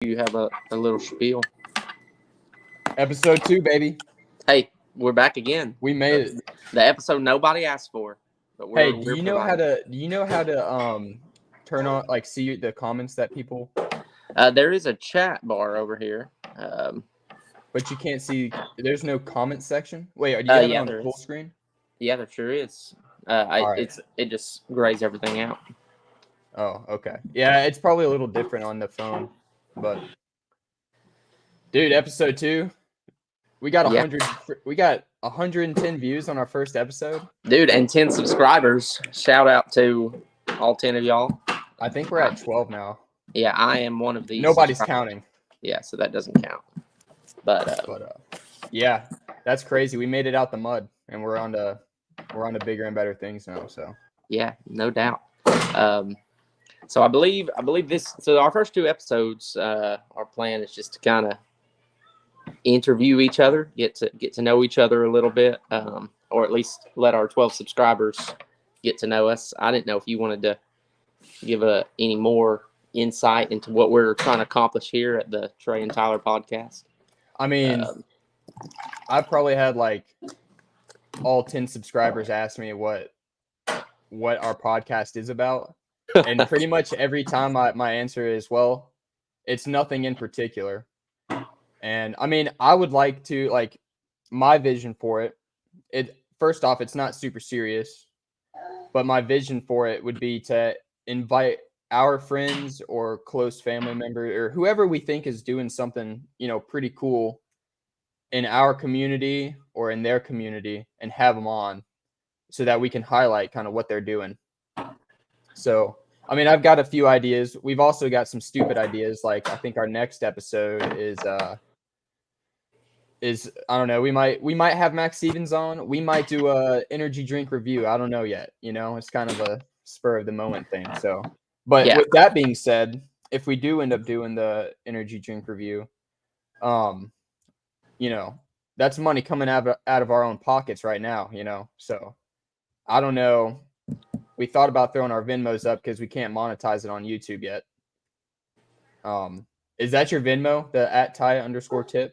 you have a little spiel. Episode 2, baby. Hey, we're back again. We made it. The episode nobody asked for. But Hey, do you know how to turn on, like, see the comments that people? There is a chat bar over here. But you can't see. There's no comment section. Wait, do you have it on full screen? Yeah, there sure is. It just grays everything out. Oh, okay. Yeah, it's probably a little different on the phone, but dude, episode 2, we got 100. We got 110 views on our first episode, dude, and 10 subscribers. Shout out to all 10 of y'all. I think we're at 12 now. Yeah, I am one of these. Nobody's counting. Yeah, so that doesn't count. But yeah, that's crazy. We made it out the mud, and we're on to bigger and better things now. So yeah, no doubt. So I believe this. So our first 2 episodes, our plan is just to kind of interview each other, get to know each other a little bit, or at least let our 12 subscribers get to know us. I didn't know if you wanted to give any more insight into what we're trying to accomplish here at the Trey and Tyler podcast. I mean, I probably had like all 10 subscribers ask me what our podcast is about. And pretty much every time my answer is, well, it's nothing in particular. And I mean, I would like to, like, my vision for it, first off, it's not super serious, but my vision for it would be to invite our friends or close family member or whoever we think is doing something, pretty cool in our community or in their community, and have them on so that we can highlight kind of what they're doing. So, I mean, I've got a few ideas. We've also got some stupid ideas. Like, I think our next episode is I don't know. We might have Max Stevens on. We might do a energy drink review. I don't know yet. It's kind of a spur of the moment thing. So, but with that being said, if we do end up doing the energy drink review, that's money coming out of our own pockets right now. So I don't know. We thought about throwing our Venmos up because we can't monetize it on YouTube yet. Is that your Venmo, the @Ty_tip?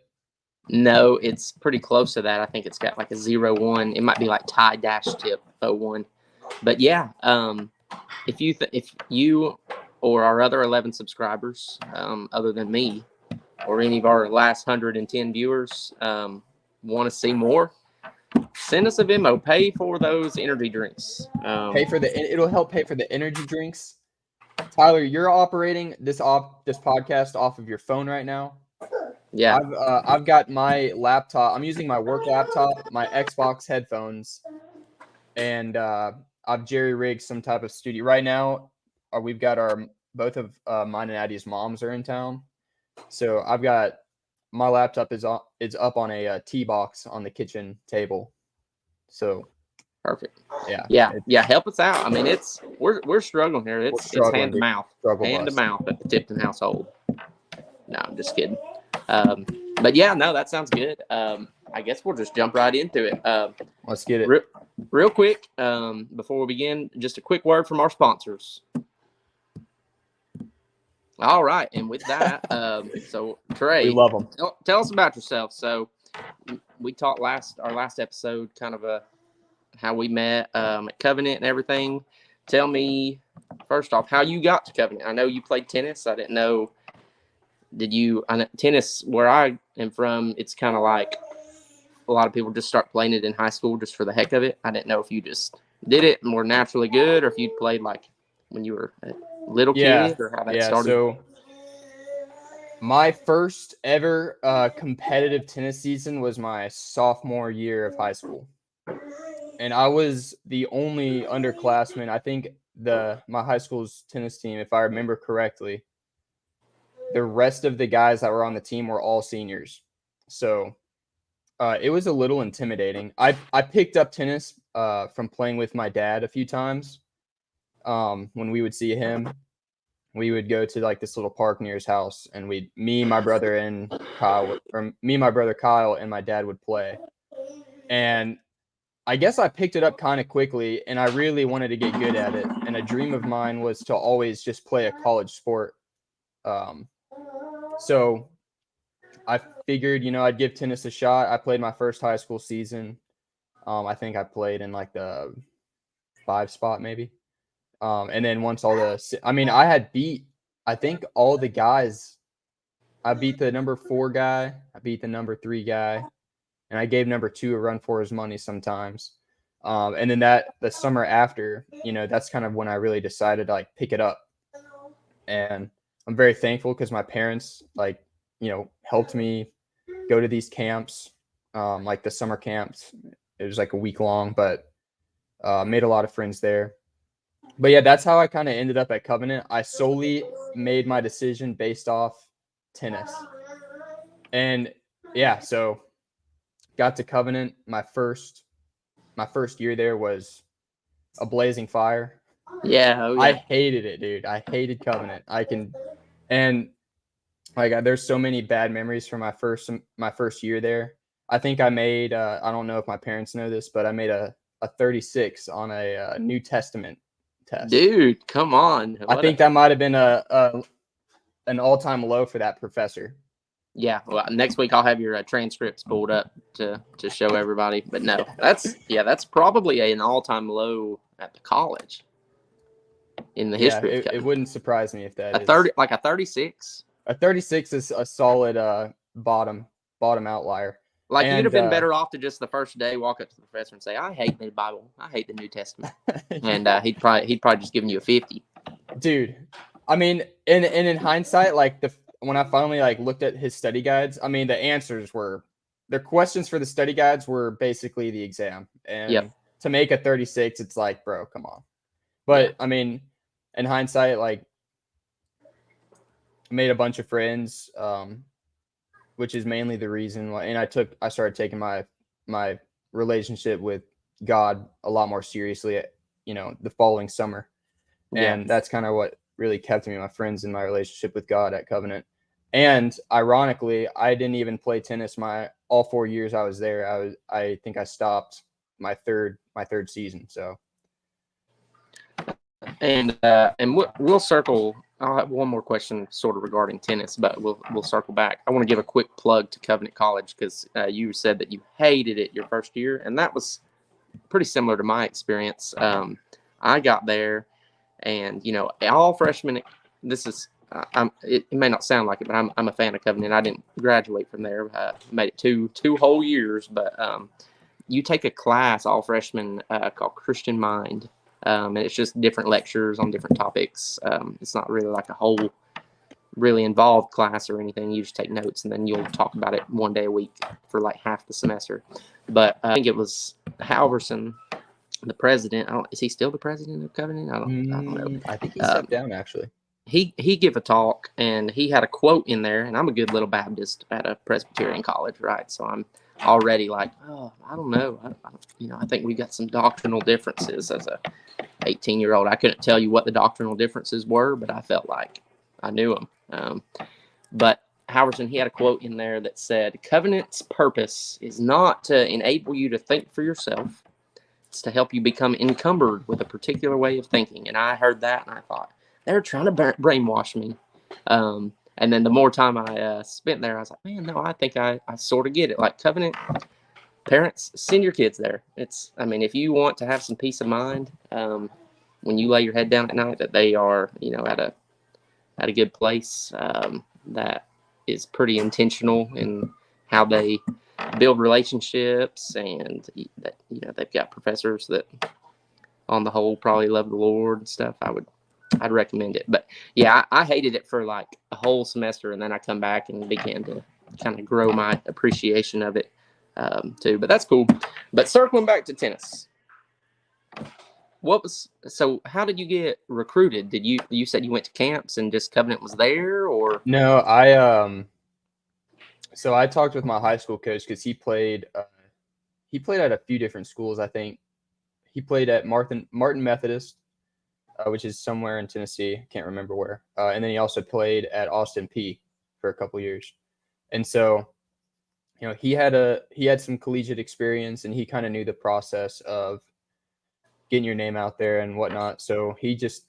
No, it's pretty close to that. I think it's got like a 01. It might be like Ty-tip 01. But yeah, if you or our other 11 subscribers, other than me, or any of our last 110 viewers, want to see more, send us a Venmo. Pay for those energy drinks. It'll help pay for the energy drinks. Tyler, you're operating this podcast off of your phone right now. Yeah. I've got my laptop. I'm using my work laptop, my Xbox headphones, and I've jerry-rigged some type of studio. Right now, we've got both of mine and Addie's moms are in town. So I've got my laptop is up on a tee box on the kitchen table. So perfect. Yeah. Help us out. I mean, we're struggling here. It's hand to mouth at the Tipton household. No, I'm just kidding. But yeah, no, that sounds good. I guess we'll just jump right into it. Let's get it. Real quick, before we begin, just a quick word from our sponsors. All right, and with that, so Trey, we love them. Tell us about yourself. So we talked our last episode, kind of how we met at Covenant and everything. Tell me first off how you got to Covenant. I know you played tennis. I didn't know. Tennis, where I am from, it's kind of like a lot of people just start playing it in high school just for the heck of it. I didn't know if you just did it more naturally good or if you played like when you were a little kid or how that started. So my first ever competitive tennis season was my sophomore year of high school. And I was the only underclassman. I think my high school's tennis team, if I remember correctly, the rest of the guys that were on the team were all seniors. So it was a little intimidating. I picked up tennis from playing with my dad a few times. When we would see him, we would go to like this little park near his house, and my brother Kyle and my dad would play. And I guess I picked it up kind of quickly, and I really wanted to get good at it. And a dream of mine was to always just play a college sport. So I figured, I'd give tennis a shot. I played my first high school season. I think I played in like the 5 spot maybe. And then once I think all the guys. I beat the number 4 guy. I beat the number 3 guy, and I gave number 2 a run for his money sometimes. And then the summer after, that's kind of when I really decided to like pick it up. And I'm very thankful because my parents helped me go to these camps, like the summer camps. It was like a week long, but made a lot of friends there. But yeah, that's how I kind of ended up at Covenant. I solely made my decision based off tennis. And yeah, so got to Covenant. My first year there was a blazing fire. Yeah, I hated it, dude. I hated Covenant. And like there's so many bad memories from my first year there. I think I made I don't know if my parents know this, but I made a 36 on a New Testament test. Dude, come on. I think that might have been an all-time low for that professor. Yeah, well, next week I'll have your transcripts pulled up to show everybody. But no, that's probably an all-time low at the college in the history. It wouldn't surprise me if that is 30, like a 36. A 36 is a solid bottom outlier. Like you'd have been better off to just the first day walk up to the professor and say, "I hate the Bible. I hate the New Testament," and he'd probably just given you a 50. Dude, I mean, in hindsight, like when I finally like looked at his study guides, I mean, the questions for the study guides were basically the exam, and to make a 36, it's like, bro, come on. But I mean, in hindsight, like, I made a bunch of friends, which is mainly the reason why. And I started taking my relationship with God a lot more seriously, the following summer. And that's kind of what really kept me my friends in my relationship with God at Covenant. And ironically, I didn't even play tennis all 4 years I was there. I think I stopped my third season. So. And we'll circle. I'll have one more question sort of regarding tennis, but we'll circle back. I want to give a quick plug to Covenant College because you said that you hated it your first year, and that was pretty similar to my experience. I got there, and all freshmen. This is it may not sound like it, but I'm a fan of Covenant. I didn't graduate from there. Made it two whole years, but you take a class all freshmen called Christian Mind. And it's just different lectures on different topics. It's not really like a whole really involved class or anything. You just take notes and then you'll talk about it one day a week for like half the semester. But I think it was Halverson, the president. Is he still the president of Covenant? I don't know. I think he stepped down actually. He gave a talk and he had a quote in there. And I'm a good little Baptist at a Presbyterian college, right? So I'm already like, oh, I don't know. I think we got some doctrinal differences as a 18-year-old. I couldn't tell you what the doctrinal differences were, but I felt like I knew them. But Halverson, he had a quote in there that said, "Covenant's purpose is not to enable you to think for yourself. It's to help you become encumbered with a particular way of thinking." And I heard that and I thought, they're trying to brainwash me. And then the more time I spent there, I was like, man, no, I think I sort of get it. Like Covenant, parents, send your kids there. If you want to have some peace of mind when you lay your head down at night, that they are, at a good place that is pretty intentional in how they build relationships, and that they've got professors that, on the whole, probably love the Lord and stuff. I'd recommend it. But yeah, I hated it for like a whole semester, and then I come back and began to kind of grow my appreciation of it too. But that's cool. But circling back to tennis, how did you get recruited? You said you went to camps and just Covenant was there, or? No, so I talked with my high school coach because he played at a few different schools. I think he played at Martin Methodist, which is somewhere in Tennessee. Can't remember where. And then he also played at Austin P for a couple years. And so, he had some collegiate experience, and he kind of knew the process of getting your name out there and whatnot. So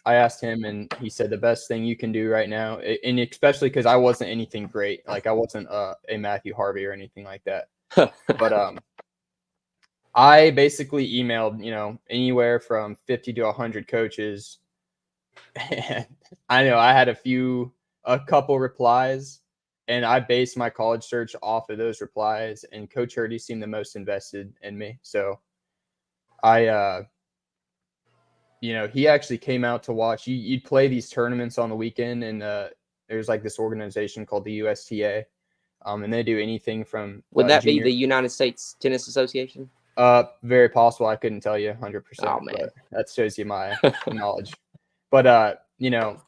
I asked him, and he said the best thing you can do right now, and especially because I wasn't anything great, like I wasn't a Matthew Harvey or anything like that, but I basically emailed, anywhere from 50 to 100 coaches, and I know I had a couple replies, and I based my college search off of those replies, and Coach Hurdy seemed the most invested in me. So I he actually came out to watch. You'd play these tournaments on the weekend, and there's like this organization called the USTA, and they do anything from Would that junior. be the United States Tennis Association? Very possible. I couldn't tell you 100%. Oh man, but that shows you my knowledge. But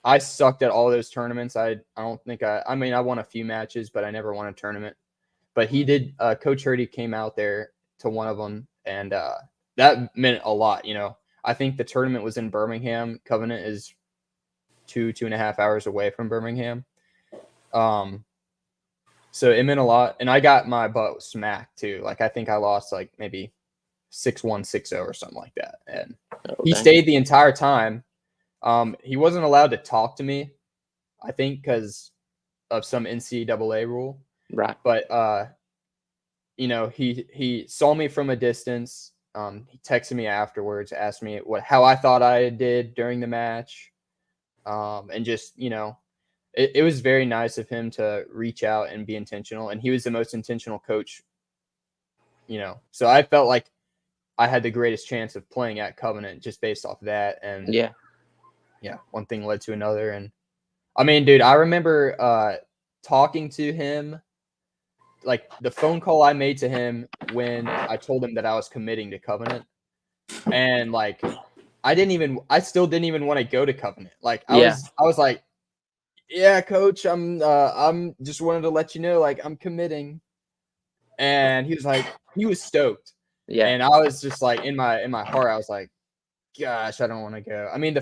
I sucked at all those tournaments. I don't think I mean, I won a few matches, but I never won a tournament. But he did. Coach Hurdy came out there to one of them, and that meant a lot. I think the tournament was in Birmingham. Covenant is 2.5 hours away from Birmingham. So it meant a lot, and I got my butt smacked too. Like, I think I lost like maybe 6-1, 6-0 or something like that. And he stayed the entire time. He wasn't allowed to talk to me, I think, because of some NCAA rule. right. But he saw me from a distance. He texted me afterwards, asked me how I thought I did during the match, and just it was very nice of him to reach out and be intentional. And he was the most intentional coach. So I felt like I had the greatest chance of playing at Covenant just based off of that. And yeah, one thing led to another. And I mean, dude, I remember talking to him, like the phone call I made to him when I told him that I was committing to Covenant. And like, I still didn't even want to go to Covenant. Like I was like, yeah, coach, I'm just wanted to let you know, like, I'm committing. And he was stoked. Yeah. And I was just like, in my heart, I was like, gosh, I don't want to go. I mean,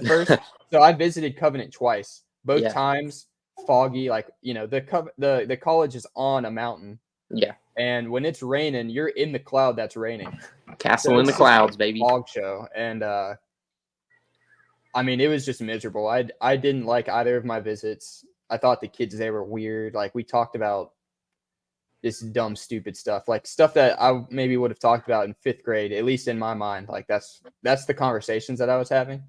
so I visited Covenant twice, both times foggy, like, the college is on a mountain. Yeah. And when it's raining, you're in the cloud that's raining. Castle in the clouds, baby. Fog show. And I mean, it was just miserable. I didn't like either of my visits. I thought the kids, they were weird. Like, we talked about this dumb, stupid stuff, like stuff that I maybe would have talked about in 5th grade, at least in my mind. Like, that's the conversations that I was having.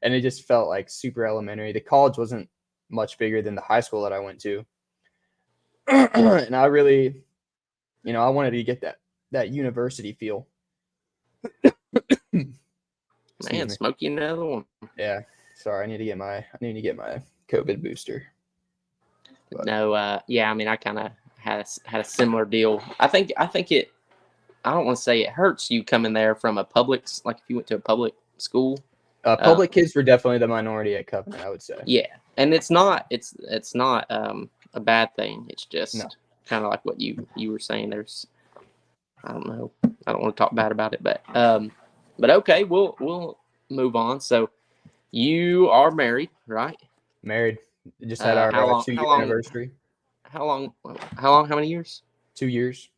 And it just felt like super elementary. The college wasn't much bigger than the high school that I went to. And I really, I wanted to get that university feel. Man, smoke you another one. Yeah. Sorry, I need to get my COVID booster. But. No, I mean, I kind of had a similar deal. I think it. I don't want to say it hurts you coming there from a public, like if you went to a public school. Public kids were definitely the minority at Covenant, I would say. Yeah, and it's not a bad thing. It's just kind of like what you were saying. There's, I don't know. I don't want to talk bad about it, but okay, we'll move on. So you are married, right? Married. Just had our 2-year anniversary. How long? How many years? 2 years.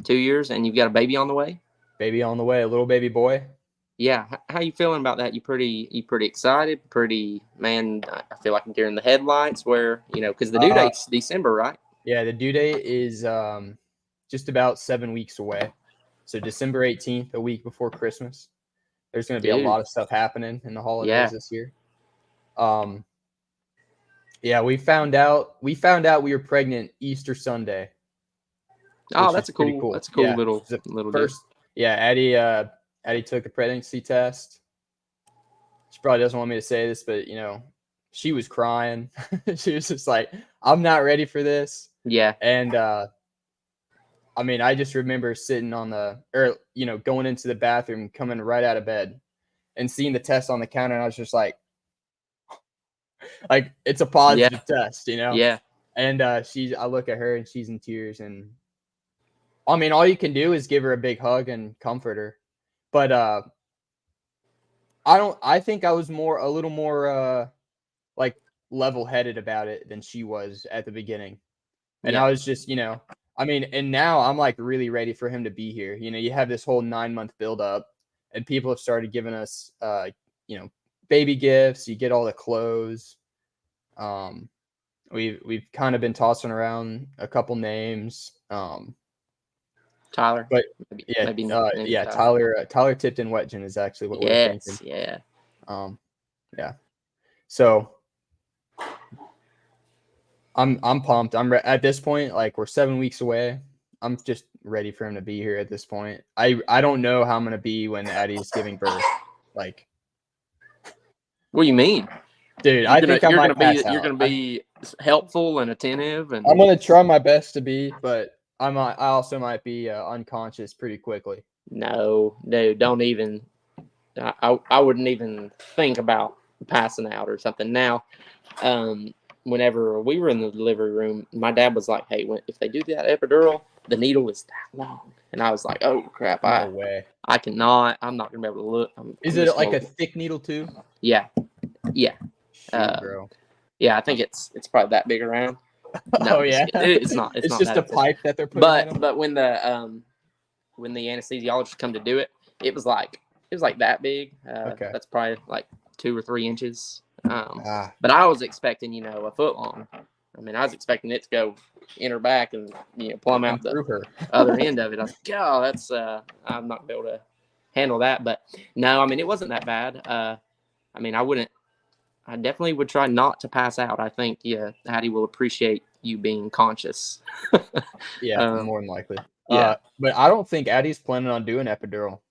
2 years, and you've got a baby on the way? Baby on the way, a little baby boy. Yeah. How you feeling about that? You pretty excited? Man, I feel like I'm during the headlights where, because the due date's December, right? Yeah, the due date is just about 7 weeks away. So December 18th, a week before Christmas. There's going to be a lot of stuff happening in the holidays this year. Yeah, we found out we were pregnant Easter Sunday. Oh, that's a cool. That's a cool little first. Deal. Yeah, Addie took the pregnancy test. She probably doesn't want me to say this, but she was crying. She was just like, "I'm not ready for this." Yeah. And I mean, I just remember sitting going into the bathroom, coming right out of bed, and seeing the test on the counter, and I was just like it's a positive test, Yeah. And I look at her and she's in tears, and I mean, all you can do is give her a big hug and comfort her. But I think I was a little more like level-headed about it than she was at the beginning. And I was just, I mean, and now I'm like really ready for him to be here. You have this whole 9-month build up, and people have started giving us, baby gifts. You get all the clothes. We've kind of been tossing around a couple names. Tyler, But maybe Tyler Tipton Wetjen is actually what we're thinking. Yeah. Yeah. So I'm pumped. At this point, like we're 7 weeks away. I'm just ready for him to be here at this point. I don't know how I'm gonna be when Addie's giving birth. Like, what do you mean, dude? I think you're gonna be helpful and attentive, and I'm gonna try my best to be, but I also might be unconscious pretty quickly. No, don't even. I wouldn't even think about passing out or something. Now, whenever we were in the delivery room, my dad was like, "Hey, if they do that epidural, the needle is that long," and I was like, "Oh crap! No way. I cannot. I'm not gonna be able to look." Is it like a thick needle too? Yeah. Shoot, bro. Yeah, I think it's probably that big around. No, yeah. It's not. It's not just that a pipe that they're putting in them? But when the anesthesiologist come to do it, it was like that big. Okay. That's probably like 2 or 3 inches. But I was expecting, a foot long. I mean, I was expecting it to go in her back and plumb out the other end of it. I was like, "Oh, that's I'm not gonna be able to handle that." But no, I mean, it wasn't that bad. I mean, I definitely would try not to pass out. I think, Hattie will appreciate you being conscious. Yeah, more than likely. Yeah. But I don't think Addie's planning on doing epidural.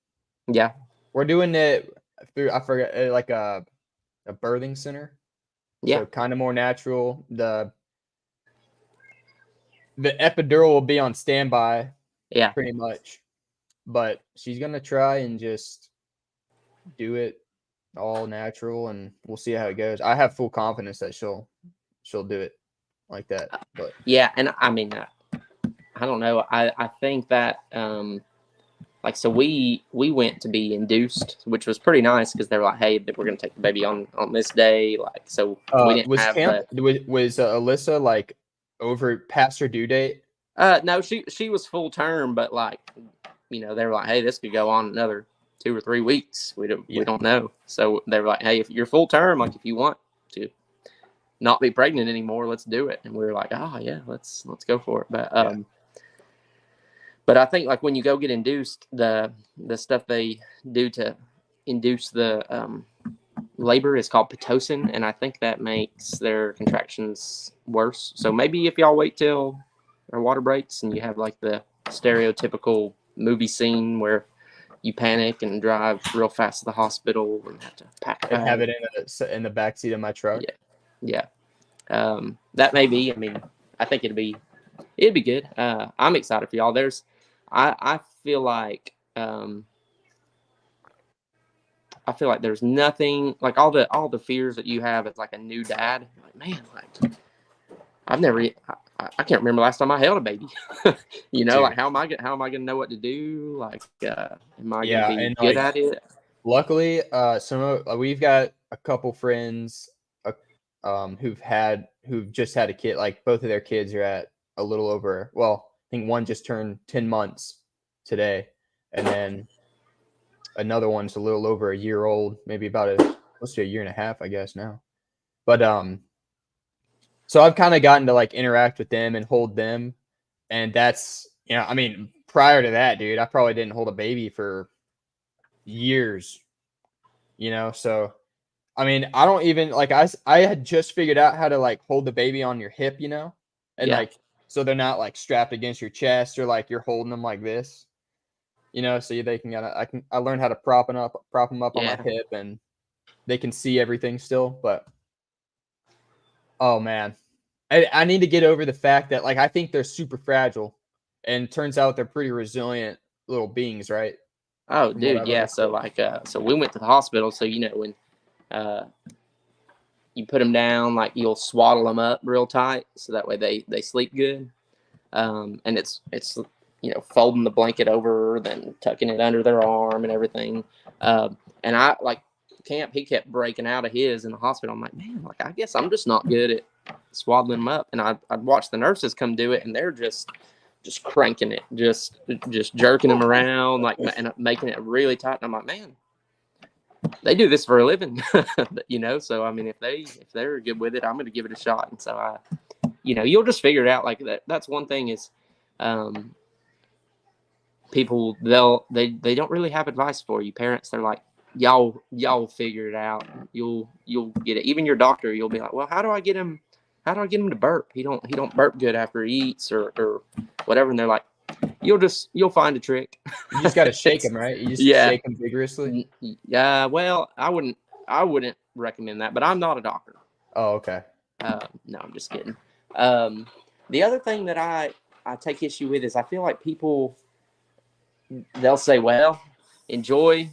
Yeah. We're doing it through, I forget, like a birthing center. Yeah. So kind of more natural. The epidural will be on standby. Yeah. Pretty much. But she's going to try and just do it all natural, and we'll see how it goes. I have full confidence that she'll do it like that. But yeah, and I mean, I don't know. I think that so we went to be induced, which was pretty nice because they were like, "Hey, we're gonna take the baby on this day." Like, so we didn't have was Alyssa like over past her due date? No, she was full term, but they were like, "Hey, this could go on another 2 or 3 weeks. We don't know." So they were like, "Hey, if you're full term, like if you want to not be pregnant anymore, let's do it." And we were like, "Oh yeah, let's go for it." But I think like when you go get induced, the stuff they do to induce the labor is called Pitocin, and I think that makes their contractions worse. So maybe if y'all wait till our water breaks and you have like the stereotypical movie scene where you panic and drive real fast to the hospital and have to pack and have it in the backseat of my truck. Yeah. That may be. I mean, I think it'd be good. I'm excited for y'all. I feel like there's nothing like all the fears that you have as like a new dad. Like, man, like I've never. I can't remember last time I held a baby. Like how am I gonna know what to do? Like, am I gonna be good at it? Luckily, we've got a couple friends who've just had a kid. Like both of their kids are at a little over. Well, I think one just turned 10 months today, and then another one's a little over a year old, maybe about close to a year and a half, I guess now. But so I've kind of gotten to like interact with them and hold them, and that's I mean, prior to that, dude, I probably didn't hold a baby for years, so I mean, I don't even like I had just figured out how to like hold the baby on your hip, and like so they're not like strapped against your chest or like you're holding them like this, so they can I learned how to prop them up on my hip and they can see everything still. But oh man, I need to get over the fact that like I think they're super fragile, and turns out they're pretty resilient little beings, right? Oh, dude, yeah. So like, so we went to the hospital. So when you put them down, like you'll swaddle them up real tight, so that way they sleep good. And it's folding the blanket over, then tucking it under their arm and everything. And I like Camp. He kept breaking out of his in the hospital. I'm like, man, like I guess I'm just not good at swaddling them up. And I'd watch the nurses come do it, and they're just just cranking it, just jerking them around, like, and making it really tight. And I'm like, man, they do this for a living, you know. So I mean, if they're good with it, I'm going to give it a shot. And so you'll just figure it out. Like that's one thing is, people they don't really have advice for you. Parents, they're like, y'all figure it out. You'll get it. Even your doctor, you'll be like, well, how do I get him to burp? He don't burp good after he eats or whatever. And they're like, you'll find a trick. You just got to shake them, right? You just shake them vigorously. Yeah. Well, I wouldn't recommend that, but I'm not a doctor. Oh, okay. No, I'm just kidding. The other thing that I take issue with is I feel like people, they'll say, well, enjoy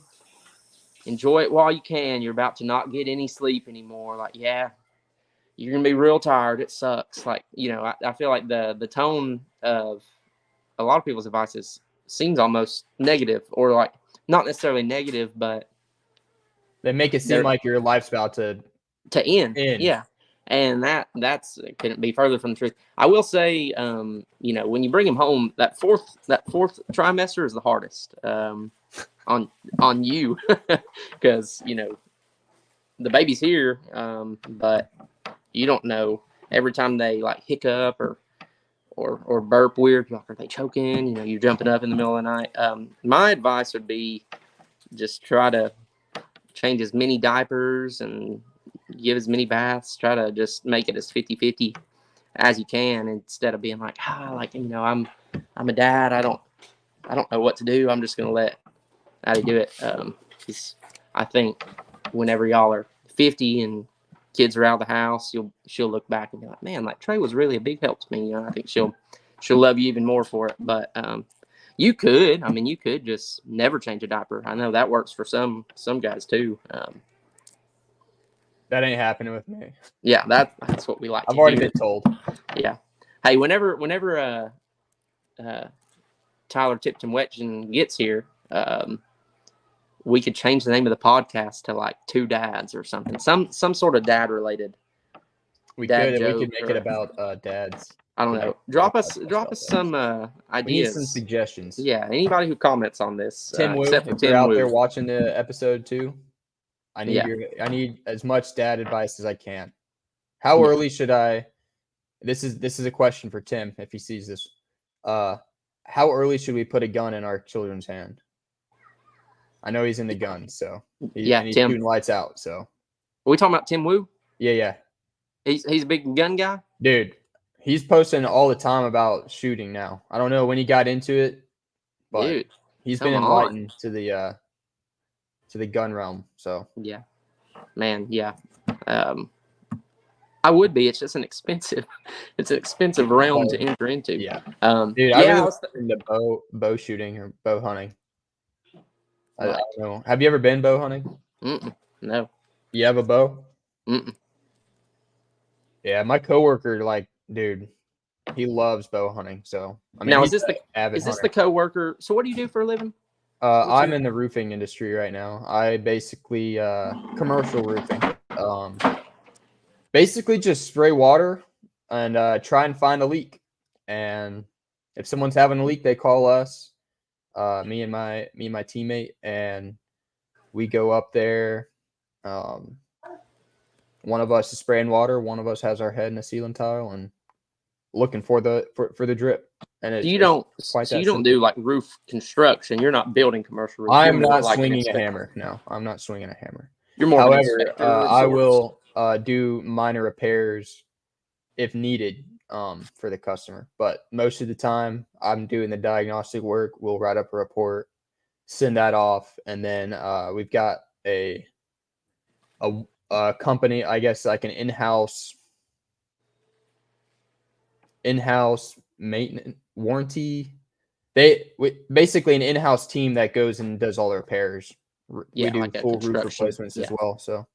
it while you can. You're about to not get any sleep anymore. Like, yeah, you're going to be real tired. It sucks. Like, I feel like the tone of a lot of people's advice seems almost negative, or like not necessarily negative, but they make it seem like your life's about to end. Yeah. And that's couldn't be further from the truth. I will say, when you bring them home, that fourth trimester is the hardest on you, because the baby's here, but you don't know. Every time they like hiccup or burp weird, like, are they choking? You're jumping up in the middle of the night. My advice would be just try to change as many diapers and give as many baths. Try to just make it as 50-50 as you can, instead of being like, I'm a dad. I don't know what to do. I'm just gonna let Addie do it. I think whenever y'all are 50 and kids are out of the house, she'll look back and be like, man, like Trey was really a big help to me. I think she'll love you even more for it. But you could just never change a diaper. I know that works for some guys too. That ain't happening with me. Yeah, that's what we like. I've already been told. Yeah. Hey, whenever Tyler Tipton Wetjen gets here, we could change the name of the podcast to like Two Dads or something. Some sort of dad related. We could make it about dads. I don't know. Drop us some ideas. We need some suggestions. Yeah, anybody who comments on this. Tim Wu, if you're out there watching the episode too, I need as much dad advice as I can. How early should I? This is a question for Tim if he sees this. How early should we put a gun in our children's hand? I know he's in the gun, so he's Tim. shooting lights out. So are we talking about Tim Wu? Yeah. He's a big gun guy, dude. He's posting all the time about shooting now. I don't know when he got into it, but he's been enlightened to the gun realm. So yeah, man, yeah. I would be. It's just an expensive realm to enter into. Yeah, dude. I was into bow shooting or bow hunting. I don't know. Have you ever been bow hunting? No. You have a bow? Mm-mm. Yeah, my coworker, dude, he loves bow hunting. So now, is this the coworker? So what do you do for a living? I'm in the roofing industry right now. I basically commercial roofing. Basically just spray water and try and find a leak. And if someone's having a leak, they call us, me and my teammate, and we go up there. One of us is spraying water. One of us has our head in a ceiling tile and looking for the drip. And you don't do like roof construction. You're not building commercial roofs. I'm not swinging a hammer. No, I'm not swinging a hammer. You're more. However, I will do minor repairs if needed for the customer. But most of the time, I'm doing the diagnostic work. We'll write up a report, send that off, and then we've got a company, I guess, like an in-house maintenance warranty. Basically an in-house team that goes and does all the repairs. We do like full roof replacements as well. So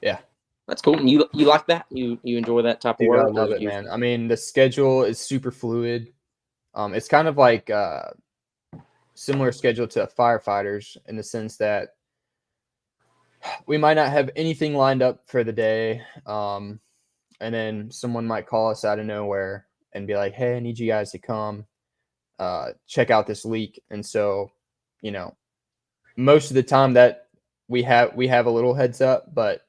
yeah, that's cool. And you like that? You enjoy that type of work? I love it, man. I mean, the schedule is super fluid. It's kind of like similar schedule to firefighters in the sense that we might not have anything lined up for the day. And then someone might call us out of nowhere and be like, hey, I need you guys to come check out this leak. And so, most of the time that we have a little heads up, but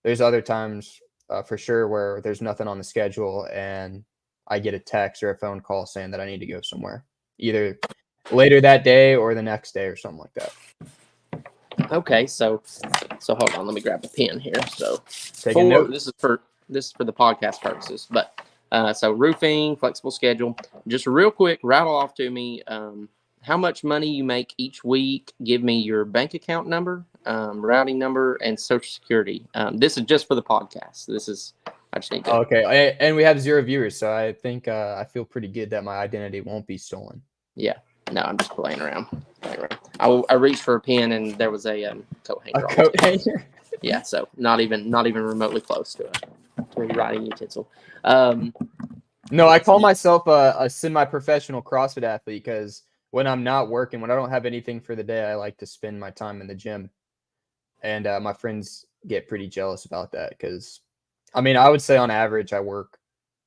there's other times for sure where there's nothing on the schedule and I get a text or a phone call saying that I need to go somewhere, either later that day or the next day or something like that. Okay, so hold on, let me grab a pen here. So Take a note. this is for the podcast purposes, but so roofing, flexible schedule. Just real quick, rattle off to me how much money you make each week. Give me your bank account number, routing number, and social security. This is just for the podcast. I just need to. Okay, and we have 0 viewers, so I think I feel pretty good that my identity won't be stolen. Yeah. No, I'm just playing around. I reached for a pen and there was a coat hanger. A coat hanger? Yeah, so not even remotely close to a writing utensil. No, I call myself a semi-professional CrossFit athlete because when I'm not working, when I don't have anything for the day, I like to spend my time in the gym. And my friends get pretty jealous about that because, I mean, I would say on average I work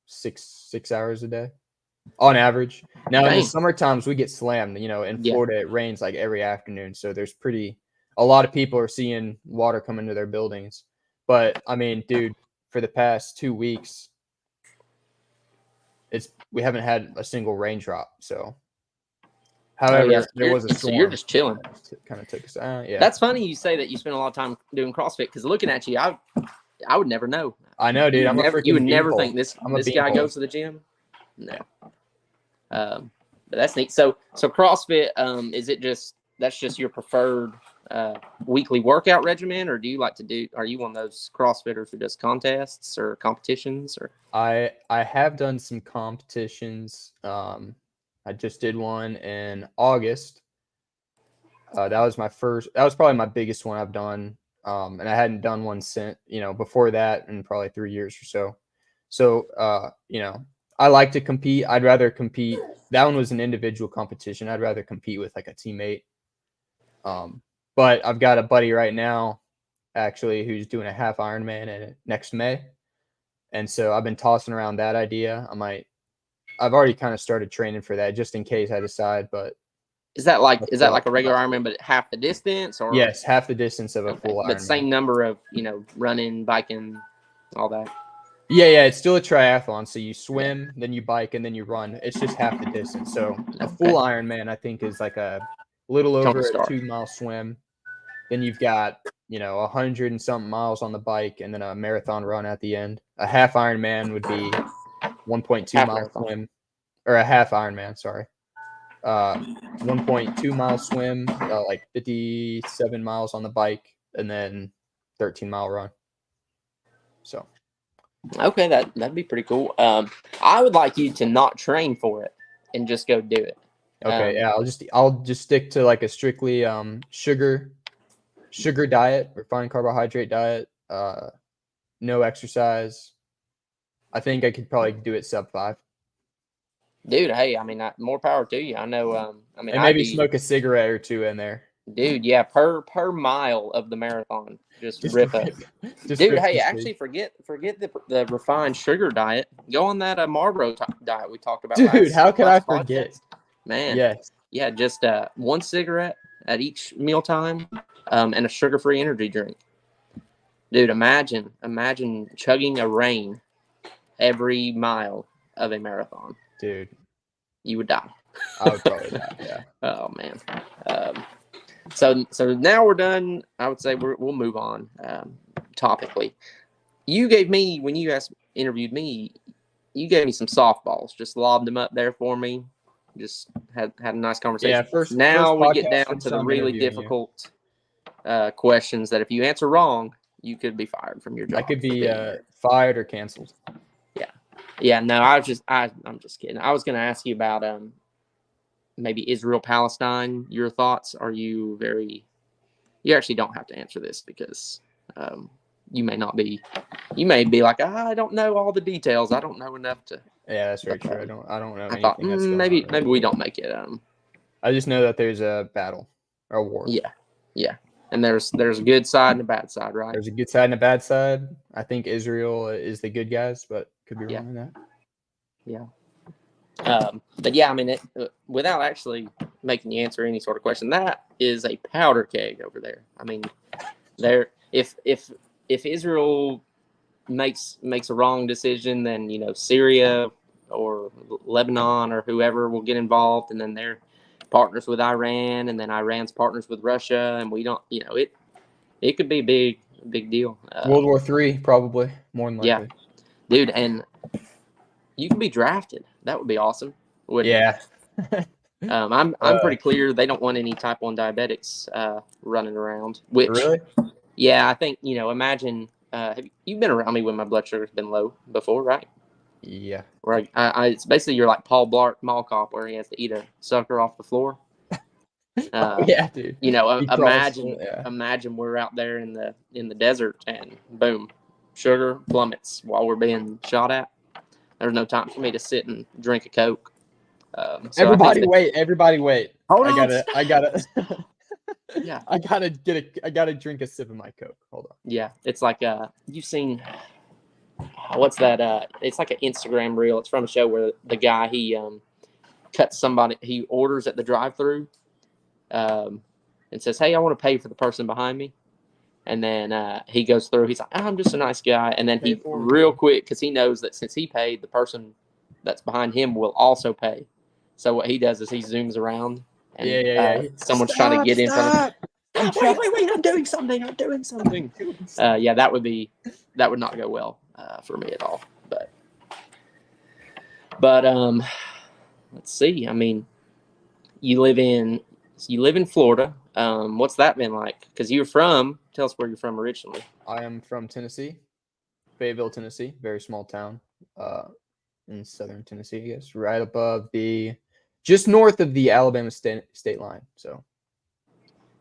six hours a day. On average. Now, in the summer times, we get slammed. In Florida, it rains like every afternoon. So there's a lot of people are seeing water come into their buildings. But, I mean, dude, for the past 2 weeks, we haven't had a single raindrop. So, however, there was a storm. So you're just chilling. Kind of took us out. Yeah. That's funny you say that you spend a lot of time doing CrossFit because looking at you, I would never know. I know, dude. You would never think this guy goes to the gym. No. But that's neat. So CrossFit, is it that's just your preferred weekly workout regimen, or do you are you one of those CrossFitters who does contests or competitions? Or I have done some competitions. I just did one in August. That was probably my biggest one I've done. And I hadn't done one since, before that in probably 3 years or so. So, I like to compete. I'd rather compete. That one was an individual competition. I'd rather compete with like a teammate. But I've got a buddy right now, actually, who's doing a half Ironman next May. And so I've been tossing around that idea. I've already kind of started training for that just in case I decide, but is that like a regular Ironman, but half the distance, or? Yes, half the distance of a full Ironman. But same number of, running, biking, all that. Yeah, it's still a triathlon. So you swim, then you bike, and then you run. It's just half the distance. So a full Ironman, I think, is like a little over a 2-mile swim. Then you've got, 100 and something miles on the bike, and then a marathon run at the end. A half Ironman would be 1.2 mile swim, or a half Ironman, sorry. 1.2 mile swim, like 57 miles on the bike, and then 13-mile run. So. Okay, that'd be pretty cool. I would like you to not train for it and just go do it. Okay, yeah, I'll just stick to like a strictly sugar diet, refined carbohydrate diet, no exercise. I think I could probably do it sub 5. Dude, hey, I mean, more power to you. I know. And maybe smoke a cigarette or two in there. Dude, yeah, per mile of the marathon, just rip up. Dude, hey, actually, forget the refined sugar diet. Go on that Marlboro diet we talked about. Dude, how could I forget? Podcast. Man, yes, yeah, just one cigarette at each mealtime, and a sugar-free energy drink. Dude, imagine chugging a rain every mile of a marathon. Dude, you would die. I would probably die. Yeah. Oh man. So now we're done. I would say we'll move on topically. You gave me, when you interviewed me, you gave me some softballs. Just lobbed them up there for me. Just had a nice conversation. Yeah, first we get down to the really difficult questions that if you answer wrong, you could be fired from your job. I could be fired or canceled. Yeah. No, I'm just kidding. I was going to ask you about maybe Israel-Palestine, your thoughts. You actually don't have to answer this because you may be like, I don't know all the details. I don't know enough to. Yeah, that's very true. I don't know. I thought maybe we don't make it. I just know that there's a battle or a war. Yeah. And there's a good side and a bad side, right? There's a good side and a bad side. I think Israel is the good guys, but could be wrong on that. Yeah. But yeah, I mean, without actually making you answer any sort of question, that is a powder keg over there. I mean, there if Israel makes a wrong decision, then Syria or Lebanon or whoever will get involved, and then they're partners with Iran, and then Iran's partners with Russia, and we don't. It could be a big deal. World War III, probably more than likely. Yeah, dude, and you could be drafted. That would be awesome. Wouldn't Yeah. it? I'm pretty clear they don't want any type 1 diabetics running around. Which, really? Yeah, I think imagine you've been around me when my blood sugar's been low before, right? Yeah. Right. It's basically you're like Paul Blart Mall Cop where he has to eat a sucker off the floor. Yeah, dude. Imagine we're out there in the desert and boom, sugar plummets while we're being shot at. There's no time for me to sit and drink a Coke. So everybody wait. Hold on. on. I gotta. Yeah. I gotta drink a sip of my Coke. Hold on. Yeah, it's like you've seen what's that? It's like an Instagram reel. It's from a show where the guy he cuts somebody. He orders at the drive-through, and says, "Hey, I want to pay for the person behind me." And then he goes through. He's like, "I'm just a nice guy." And then he real quick, because he knows that since he paid, the person that's behind him will also pay. So what he does is he zooms around, and someone's trying to get in front of him. Wait! I'm doing something. Yeah, that would not go well for me at all. But let's see. I mean, you live in Florida. What's that been like? Because tell us where you're from originally. I am from Tennessee, Fayetteville, Tennessee, very small town in southern Tennessee, I guess, right above just north of the Alabama state line. So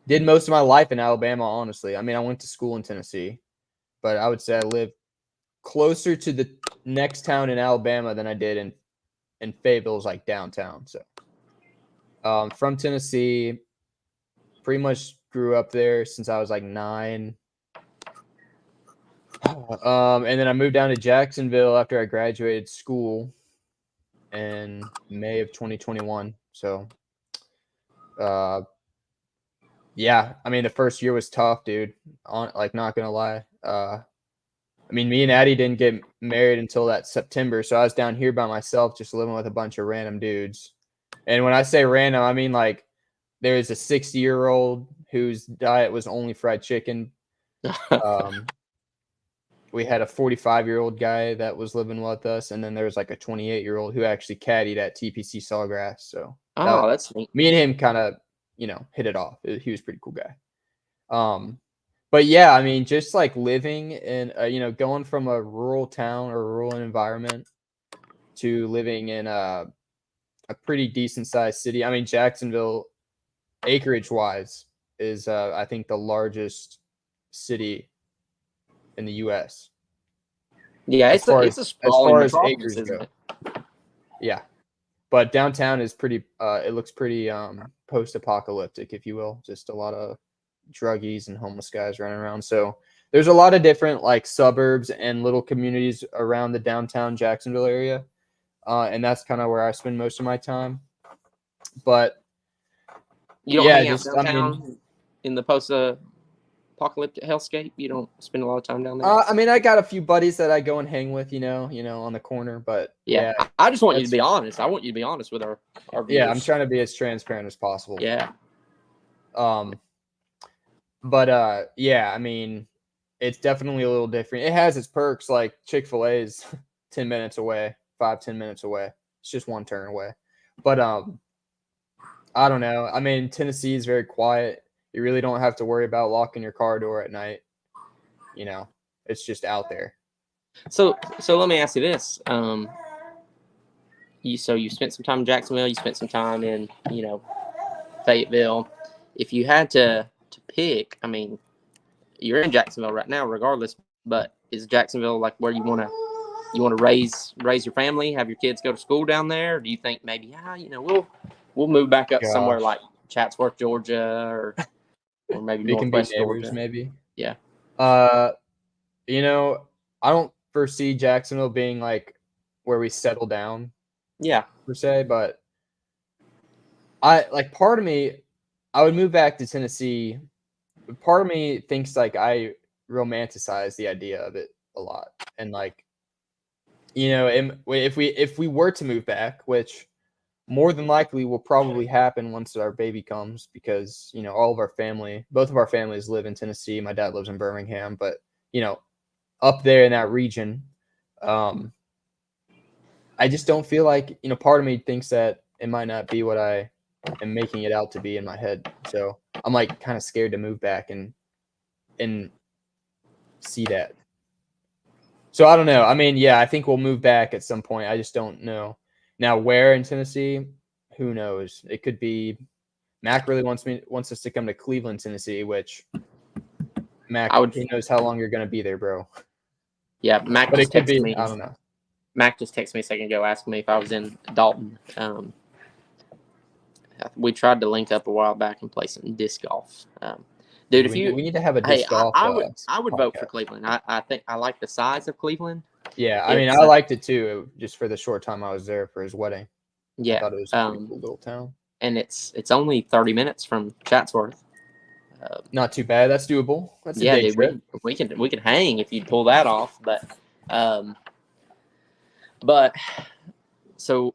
did most of my life in Alabama, honestly. I mean, I went to school in Tennessee, but I would say I live closer to the next town in Alabama than I did in Fayetteville's like downtown. So from Tennessee, pretty much grew up there since I was like 9. And then I moved down to Jacksonville after I graduated school in May of 2021. So, yeah, I mean, the first year was tough, dude. Not gonna lie. I mean, me and Addie didn't get married until that September, so I was down here by myself, just living with a bunch of random dudes. And when I say random, I mean like there's a 60-year-old whose diet was only fried chicken. We had a 45-year-old guy that was living with us, and then there was like a 28-year-old who actually caddied at TPC Sawgrass. So that's neat. Me and him kind of, hit it off. He was a pretty cool guy. But yeah, I mean, just like living in, going from a rural town or rural environment to living in a pretty decent sized city. I mean, Jacksonville, acreage wise, is I think the largest city in the U.S. Yeah, as far as acres go. Yeah, but downtown is pretty. It looks pretty post-apocalyptic, if you will. Just a lot of druggies and homeless guys running around. So there's a lot of different like suburbs and little communities around the downtown Jacksonville area, and that's kind of where I spend most of my time. But you don't hang out downtown in the post-apocalyptic hellscape. You don't spend a lot of time down there. I mean, I got a few buddies that I go and hang with, on the corner. But yeah. I just want you to be honest. I want you to be honest with our viewers. Yeah, I'm trying to be as transparent as possible. Yeah. But yeah, I mean, it's definitely a little different. It has its perks, like Chick-fil-A is 10 minutes away, 5-10 minutes away. It's just one turn away. But I don't know. I mean, Tennessee is very quiet. You really don't have to worry about locking your car door at night. It's just out there. So let me ask you this. You spent some time in Jacksonville, you spent some time in, Fayetteville. If you had to pick, I mean, you're in Jacksonville right now regardless, but is Jacksonville like where you want to raise your family, have your kids go to school down there? Or do you think maybe, we'll move back up somewhere like Chatsworth, Georgia, or maybe Northwest Georgia? Maybe. Yeah. I don't foresee Jacksonville being like where we settle down. Yeah. per se, but part of me, I would move back to Tennessee. Part of me thinks like I romanticize the idea of it a lot, and like, if we were to move back, which more than likely will probably happen once our baby comes, because both of our families live in Tennessee. My dad lives in Birmingham, but up there in that region, I just don't feel like, part of me thinks that it might not be what I am making it out to be in my head. So I'm like kind of scared to move back and see that. So I don't know. I mean, yeah, I think we'll move back at some point. I just don't know. Now, where in Tennessee, who knows? It could be Mac really wants us to come to Cleveland, Tennessee, which Mac, who knows how long you're going to be there, bro. Yeah, Mac But it just could texted be, me. I don't know. Mac just texted me a second ago asking me if I was in Dalton. We tried to link up a while back and play some disc golf. Dude, we need to have a disc golf. I would podcast. vote for Cleveland. I think I like the size of Cleveland. Yeah, I mean, I liked it too, just for the short time I was there for his wedding. Yeah, I thought it was a pretty cool little town. And it's only 30 minutes from Chatsworth. Not too bad. That's doable. That's a day trip. We can hang if you pull that off. But so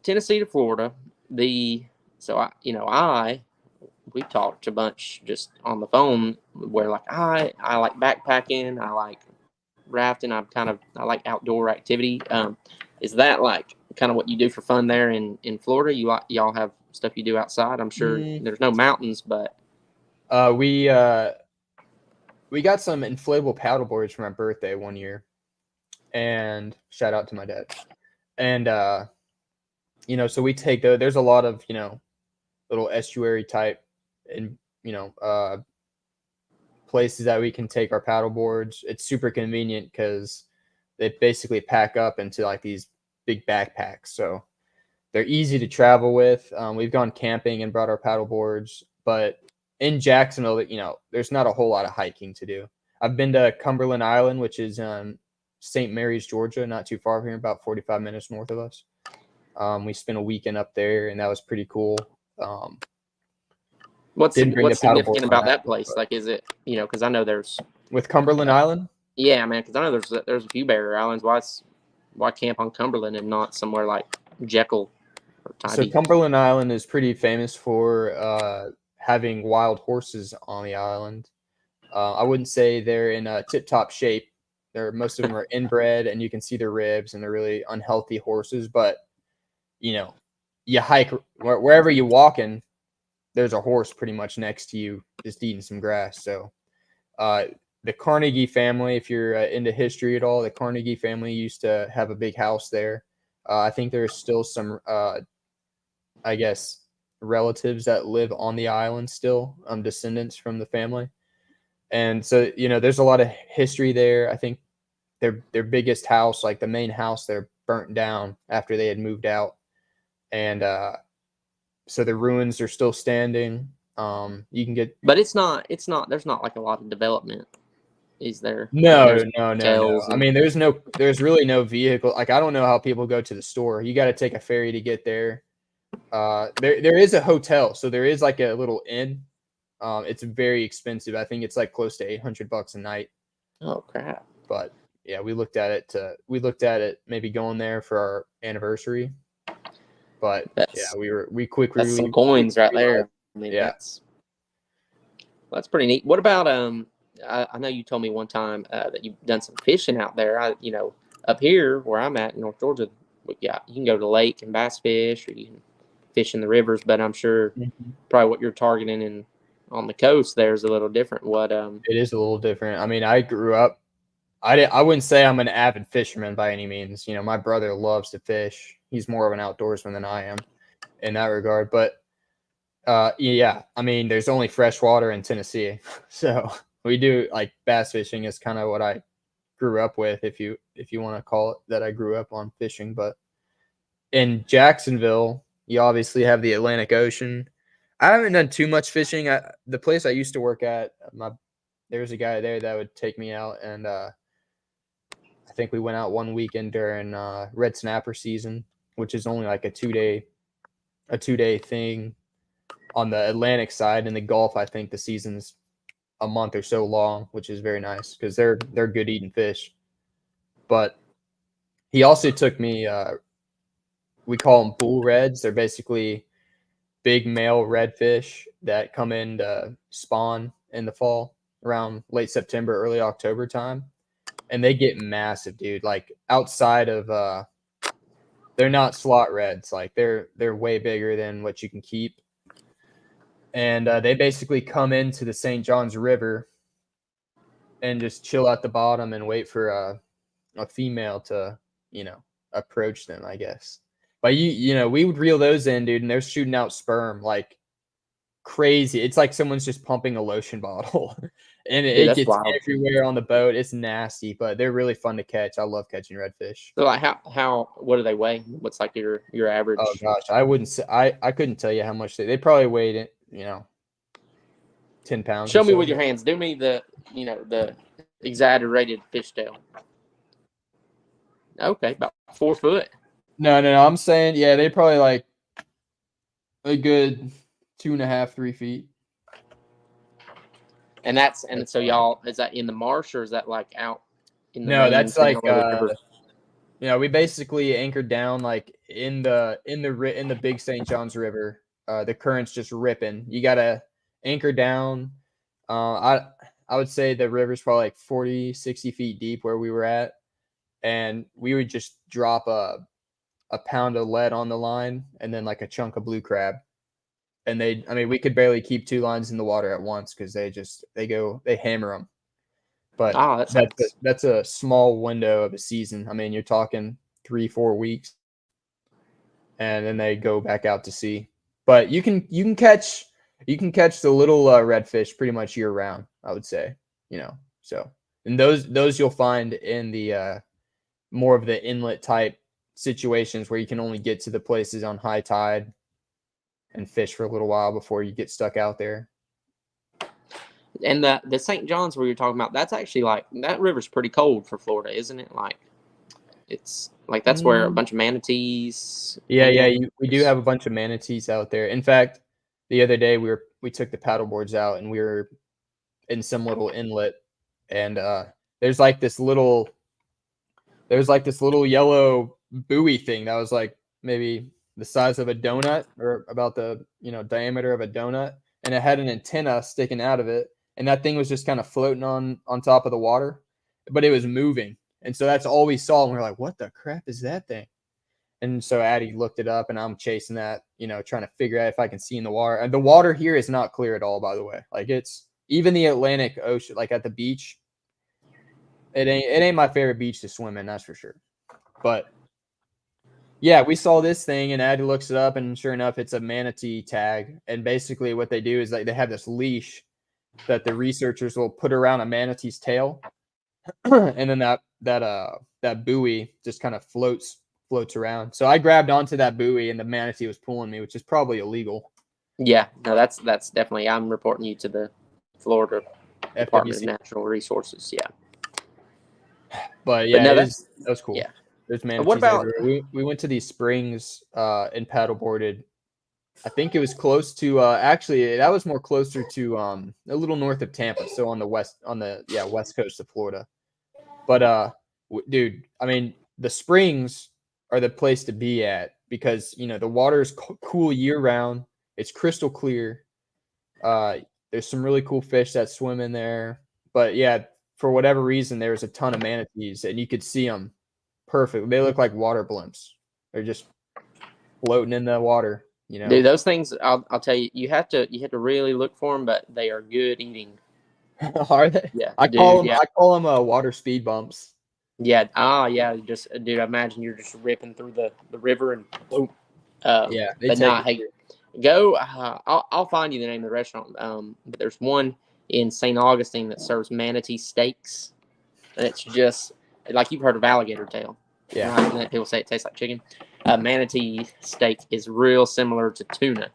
Tennessee to Florida, we talked a bunch just on the phone where like I like backpacking, I like rafting, I like outdoor activity. Is that like kind of what you do for fun there in Florida? Y'all have stuff you do outside? I'm sure there's no mountains, but we got some inflatable paddle boards for my birthday one year, and shout out to my dad. And so we take there's a lot of little estuary type and places that we can take our paddle boards. It's super convenient because they basically pack up into like these big backpacks, so they're easy to travel with. We've gone camping and brought our paddle boards, but in Jacksonville, there's not a whole lot of hiking to do. I've been to Cumberland Island, which is St. Mary's, Georgia, not too far from here, about 45 minutes north of us. We spent a weekend up there, and that was pretty cool. What's significant about that place? Like, is it because I know there's with Cumberland Island? Yeah, man, because I know there's a few barrier islands. Why camp on Cumberland and not somewhere like Jekyll or Tybee? So Cumberland Island is pretty famous for having wild horses on the island. I wouldn't say they're in tip-top shape. Most of them are inbred, and you can see their ribs, and they're really unhealthy horses. But you hike wherever you walk in, there's a horse pretty much next to you just eating some grass. So the Carnegie family, if you're into history at all, the Carnegie family used to have a big house there. I think there's still some, I guess, relatives that live on the island still, descendants from the family. And so, there's a lot of history there. I think their biggest house, like the main house, they're burnt down after they had moved out. And so the ruins are still standing. You can get, but it's not. There's not like a lot of development, is there? No. I mean, there's really no vehicle. Like, I don't know how people go to the store. You got to take a ferry to get there. There is a hotel, so there is like a little inn. It's very expensive. I think it's like close to $800 a night. Oh crap! But yeah, we looked at it maybe going there for our anniversary. But that's some coins right there. I mean, yeah, that's pretty neat. What about I know you told me one time that you've done some fishing out there. Up here where I'm at in North Georgia, you can go to the lake and bass fish, or you can fish in the rivers. But I'm sure probably what you're targeting on the coast there is a little different. It is a little different. I mean, I grew up. I wouldn't say I'm an avid fisherman by any means. My brother loves to fish. He's more of an outdoorsman than I am in that regard. But yeah, I mean, there's only fresh water in Tennessee, so we do like bass fishing is kind of what I grew up with, if you want to call it that. I grew up on fishing. But in Jacksonville, you obviously have the Atlantic Ocean. I haven't done too much fishing. The place I used to work at, there's a guy there that would take me out, and I think we went out one weekend during red snapper season, which is only like a 2-day thing on the Atlantic side. And the Gulf, I think the season's a month or so long, which is very nice because they're good eating fish. But he also took me. We call them bull reds. They're basically big male redfish that come in to spawn in the fall around late September, early October time. And they get massive, dude. Like outside of they're not slot reds. Like they're way bigger than what you can keep. And they basically come into the St. Johns River and just chill at the bottom and wait for a female to, approach them, I guess. But we would reel those in, dude, and they're shooting out sperm like crazy. It's like someone's just pumping a lotion bottle, and Dude, it that's gets wild. everywhere on the boat. It's nasty, but they're really fun to catch. I love catching redfish. So like what do they weigh? What's like your average? Oh gosh, I wouldn't say I couldn't tell you how much they probably weighed it, 10 pounds. Show or me so. with your hands. Do me the exaggerated fishtail. Okay, about 4 foot. No. I'm saying, yeah, they probably like a good 2.5, 3 feet. And so y'all, is that in the marsh or is that like out in the No, that's like river? we basically anchored down like in the big St. Johns River. The current's just ripping. You gotta anchor down. I would say the river's probably like 40, 60 feet deep where we were at, and we would just drop a pound of lead on the line and then like a chunk of blue crab. And we could barely keep 2 lines in the water at once because they hammer them. But that's a small window of a season. I mean, you're talking 3-4 weeks, and then they go back out to sea. But you can catch the little redfish pretty much year round, I would say. So and those you'll find in the more of the inlet type situations where you can only get to the places on high tide and fish for a little while before you get stuck out there. And the St. Johns where you're talking about, that's actually like, that river's pretty cold for Florida, isn't it? Like, it's like that's where a bunch of manatees. Yeah, we do have a bunch of manatees out there. In fact, the other day we took the paddle boards out and we were in some little inlet, and there's like this little yellow buoy thing that was like maybe the size of a donut or about the diameter of a donut, and it had an antenna sticking out of it, and that thing was just kind of floating on top of the water, but it was moving. And so that's all we saw, and we were like, what the crap is that thing? And so Addie looked it up, and I'm chasing that, trying to figure out if I can see in the water. And the water here is not clear at all, by the way. Like, it's even the Atlantic Ocean, like at the beach, it ain't my favorite beach to swim in, that's for sure. But yeah, we saw this thing, and Addie looks it up, and sure enough, it's a manatee tag. And basically what they do is like they have this leash that the researchers will put around a manatee's tail, and then that buoy just kind of floats around. So I grabbed onto that buoy, and the manatee was pulling me, which is probably illegal. Yeah, no, that's definitely. I'm reporting you to the Florida Department of FWC. Natural Resources. Yeah, but yeah, no, that was cool. Yeah. There's manatees What about everywhere. We went to these springs and paddleboarded. I think it was close to actually that was more closer to a little north of Tampa, so on the west coast of Florida. But dude, I mean, the springs are the place to be at because the water is cool year round. It's crystal clear. There's some really cool fish that swim in there. But yeah, for whatever reason, there's a ton of manatees, and you could see them perfect. They look like water blimps. They're just floating in the water. Dude, those things, I'll tell you, you have to really look for them, but they are good eating. Are they? Yeah, I call them water speed bumps. Yeah. Yeah. Just, dude, I imagine you're just ripping through the river and boom. Yeah. But hey, go. I'll find you the name of the restaurant. But there's one in St. Augustine that serves manatee steaks, and it's just like you've heard of alligator tail. Yeah. Right? And people say it tastes like chicken. Manatee steak is real similar to tuna.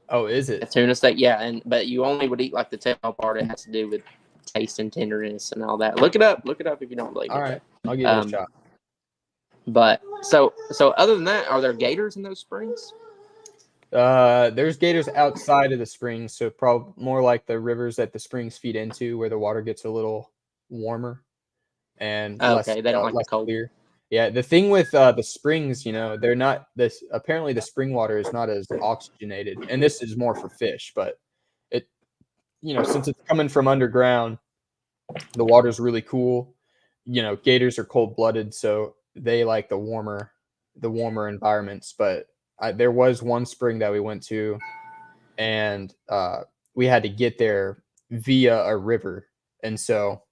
Oh, is it? A tuna steak, yeah, but you only would eat like the tail part. It has to do with taste and tenderness and all that. Look it up if you don't believe all it. All right, I'll give it a shot. But so other than that, are there gators in those springs? There's gators outside of the springs, so probably more like the rivers that the springs feed into, where the water gets a little warmer and less Okay, they don't like the less cold. clear. Yeah, the thing with the springs, they're not this. Apparently, the spring water is not as oxygenated, and this is more for fish. But it, since it's coming from underground, the water's really cool. Gators are cold blooded, so they like the warmer environments. But there was one spring that we went to, and we had to get there via a river, and so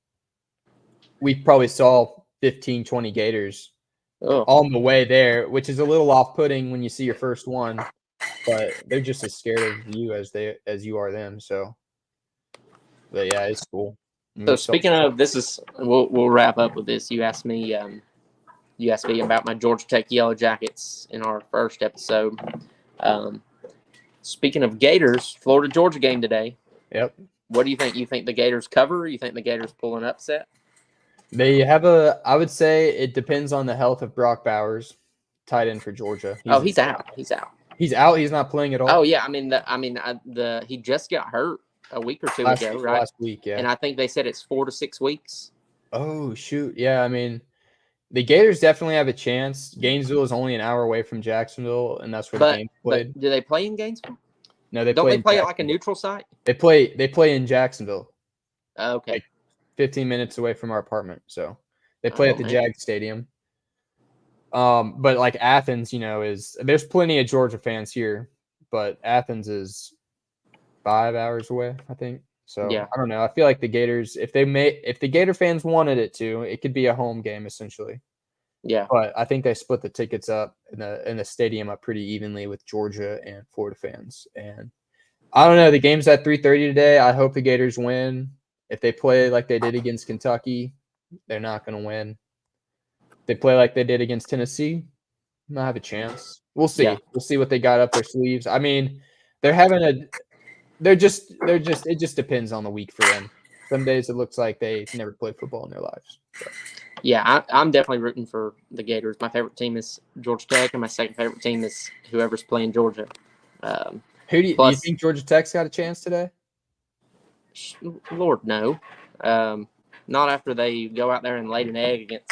we probably saw 15, 20 gators Oh, on the way there, which is a little off-putting when you see your first one, but they're just as scared of you as you are them. So, but yeah, it's cool. so speaking of this, we'll wrap up with this. You asked me about my Georgia Tech Yellow Jackets in our first episode. Speaking of Gators, Florida Georgia game today. Yep. What do you think? You think the Gators cover? You think the Gators pull an upset? They have I would say it depends on the health of Brock Bowers, tight end for Georgia. He's out. He's out. He's out. He's not playing at all. Oh yeah, he just got hurt a week or two ago, right? Last week, yeah. And I think they said it's 4 to 6 weeks. Oh shoot, yeah. I mean, the Gators definitely have a chance. Gainesville is only an hour away from Jacksonville, and that's where the game played. But do they play in Gainesville? No, they don't play. They play at like a neutral site? They play in Jacksonville. Okay. Like 15 minutes away from our apartment, so they play at the Jag Stadium. But like Athens, there's plenty of Georgia fans here, but Athens is 5 hours away, I think. So yeah. I don't know. I feel like the Gators, if the Gator fans wanted it to, it could be a home game essentially. Yeah. But I think they split the tickets up in the stadium up pretty evenly with Georgia and Florida fans. And I don't know. The game's at 3:30 today. I hope the Gators win. If they play like they did against Kentucky, they're not going to win. If they play like they did against Tennessee, might have a chance. We'll see. Yeah. We'll see what they got up their sleeves. I mean, it just depends on the week for them. Some days it looks like they never played football in their lives. So. Yeah, I'm definitely rooting for the Gators. My favorite team is Georgia Tech, and my second favorite team is whoever's playing Georgia. Do you think Georgia Tech's got a chance today? Lord, no. Not after they go out there and laid an egg against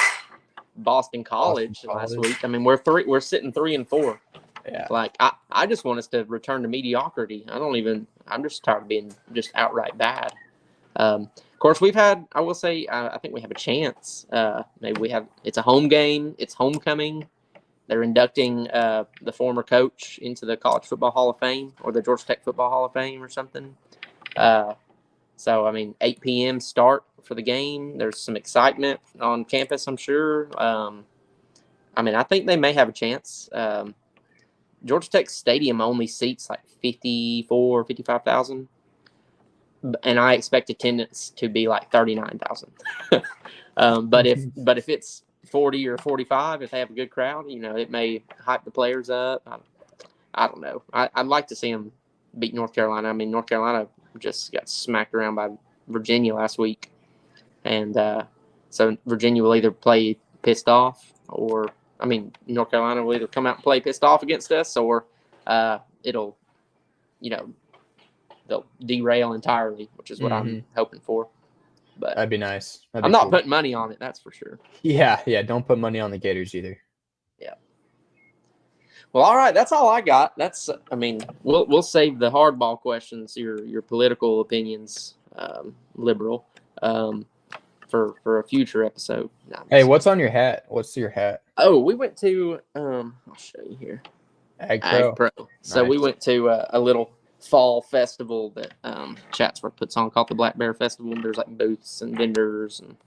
Boston College last week. I mean, we're sitting 3-4. Yeah. Like I just want us to return to mediocrity. I'm just tired of being just outright bad. Of course, I will say, I think we have a chance. Maybe it's a home game. It's homecoming. They're inducting the former coach into the College Football Hall of Fame or the Georgia Tech Football Hall of Fame or something. So, 8 p.m. start for the game. There's some excitement on campus, I'm sure. I think they may have a chance. Georgia Tech Stadium only seats like 55,000. And I expect attendance to be like 39,000. But if it's 40 or 45, if they have a good crowd, it may hype the players up. I don't know. I'd like to see them beat North Carolina. North Carolina just got smacked around by Virginia last week, and so Virginia will either play pissed off, or North Carolina will either come out and play pissed off against us, or it'll, they'll derail entirely, which is what I'm hoping for. But that'd be nice. I'm not putting money on it, that's for sure. Yeah. Don't put money on the Gators either. Yeah. Well, all right, that's all I got. That's we'll save the hardball questions, your political opinions, liberal, for a future episode. Hey, what's on your hat? What's your hat? Oh, we went to I'll show you here. Ag Pro. So we went to a little fall festival that Chatsworth puts on called the Black Bear Festival. There's like booths and vendors and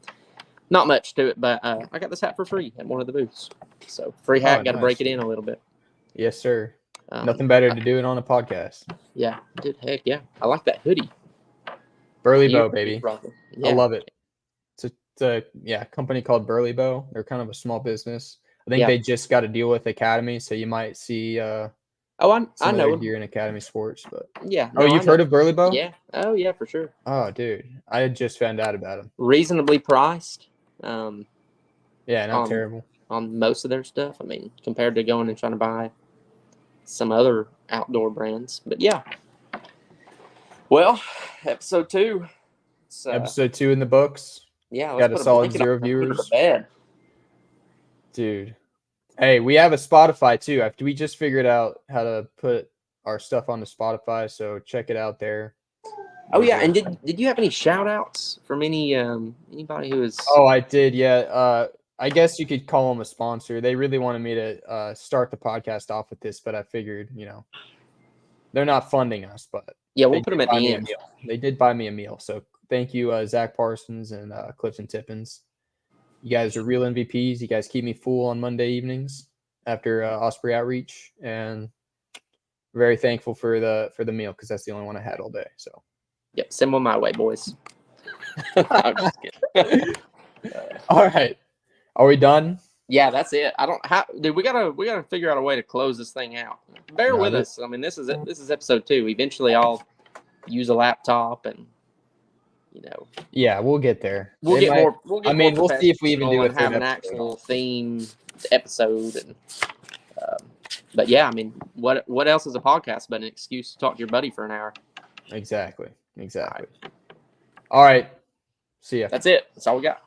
not much to it, but I got this hat for free at one of the booths. So free hat, got to break it in a little bit. Yes, sir. Nothing better to do it on a podcast. Yeah, dude, heck yeah. I like that hoodie. Burley Bow, baby. Yeah. I love it. It's a company called Burley Bow. They're kind of a small business. I think they just got a deal with Academy, so you might see I know gear in Academy Sports, but yeah. No, you've heard of Burley Bow? Yeah. Oh yeah, for sure. Oh, dude, I had just found out about them. Reasonably priced. Yeah, not terrible. on most of their stuff. I mean, compared to going and trying to buy some other outdoor brands. But yeah. Well, episode 2. Episode 2 in the books. Yeah, got a solid 0 viewers. Bed. Dude. Hey, we have a Spotify too. After we just figured out how to put our stuff onto Spotify, so check it out there. Oh yeah, and did you have any shout outs from anybody who is Oh, I did, yeah. I guess you could call them a sponsor. They really wanted me to start the podcast off with this, but I figured, they're not funding us, but yeah, we'll put them at the end. They did buy me a meal, so thank you, Zach Parsons and Clifton Tippins. You guys are real MVPs. You guys keep me full on Monday evenings after Osprey Outreach, and very thankful for the meal because that's the only one I had all day. So, yep, send one my way, boys. I'm just kidding. All right, are we done? Yeah, that's it. Dude, we gotta figure out a way to close this thing out. Bear with us. I mean, this is episode 2. Eventually, I'll use a laptop and. Yeah, we'll get there. We'll see if we even do have an actual theme episode. And, but yeah, I mean, what else is a podcast but an excuse to talk to your buddy for an hour? Exactly. All right. See ya. That's it. That's all we got.